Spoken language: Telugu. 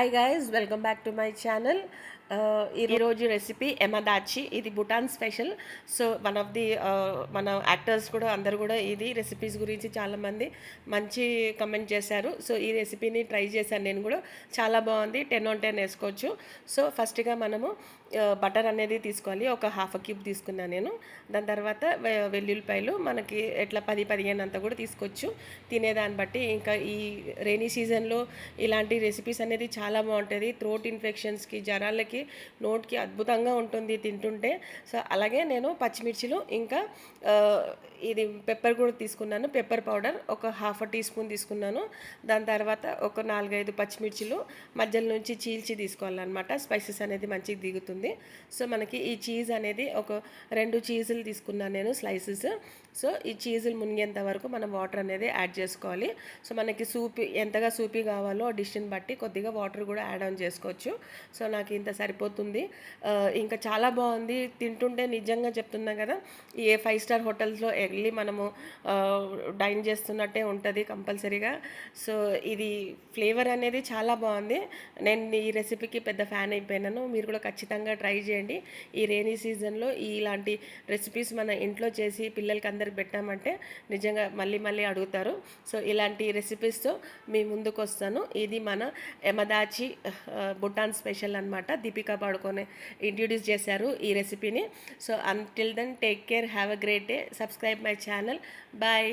Hi guys, welcome back to my channel. ఈరోజు రెసిపీ ఎమదాచి. ఇది Bhutan special. So one of the మన యాక్టర్స్ కూడా అందరు కూడా ఇది రెసిపీస్ గురించి చాలామంది మంచి కమెంట్ చేశారు. సో ఈ రెసిపీని ట్రై చేశాను నేను కూడా. చాలా బాగుంది. 10/10 వేసుకోవచ్చు. సో ఫస్ట్గా మనము బటర్ అనేది తీసుకోవాలి. ఒక హాఫ్ క్యూబ్ తీసుకున్నాను నేను. దాని తర్వాత వెల్లుల్లిపాయలు మనకి ఎట్లా 10-15 అంతా కూడా తీసుకోవచ్చు తినేదాన్ని బట్టి. ఇంకా ఈ రైనీ సీజన్లో ఇలాంటి రెసిపీస్ అనేది చాలా బాగుంటుంది. థ్రోట్ ఇన్ఫెక్షన్స్కి, జ్వరాలకి, నోట్కి అద్భుతంగా ఉంటుంది తింటుంటే. సో అలాగే నేను పచ్చిమిర్చిలు ఇంకా ఇది పెప్పర్ కూడా తీసుకున్నాను. పెప్పర్ పౌడర్ ఒక హాఫ్ టీ స్పూన్ తీసుకున్నాను. దాని తర్వాత ఒక 4-5 పచ్చిమిర్చిలు మధ్యలో నుంచి చీల్చి తీసుకోవాలన్నమాట. స్పైసెస్ అనేది మంచిగా దిగుతుంది. సో మనకి ఈ చీజ్ అనేది ఒక 2 చీజులు తీసుకున్నాను నేను, స్లైసెస్. సో ఈ చీజులు మునిగేంత వరకు మనం వాటర్ అనేది యాడ్ చేసుకోవాలి. సో మనకి సూపీ ఎంతగా సూపీ కావాలో డిష్ని బట్టి కొద్దిగా వాటర్ కూడా యాడ్ ఆన్ చేసుకోవచ్చు. సో నాకు ఇంత సరిపోతుంది. ఇంకా చాలా బాగుంది. తింటుంటే నిజంగా చెప్తున్నా కదా, ఏ 5 స్టార్ హోటల్స్లో వెళ్ళి మనము డైన్ చేస్తున్నట్టే ఉంటుంది కంపల్సరీగా. సో ఇది ఫ్లేవర్ అనేది చాలా బాగుంది. నేను ఈ రెసిపీకి పెద్ద ఫ్యాన్ అయిపోయినాను. మీరు కూడా ఖచ్చితంగా ట్రై చేయండి. ఈ రైనీ సీజన్లో ఇలాంటి రెసిపీస్ మన ఇంట్లో చేసి పిల్లలకి అందరికి పెట్టామంటే నిజంగా మళ్ళీ మళ్ళీ అడుగుతారు. సో ఇలాంటి రెసిపీస్తో మీ ముందుకు వస్తాను. ఇది మన ఎమదాచి భూటాన్ స్పెషల్ అనమాట. దీపికా పడుకోనే ఇంట్రడ్యూస్ చేశారు ఈ రెసిపీని. So until then take care, have a great day. Subscribe my channel. Bye.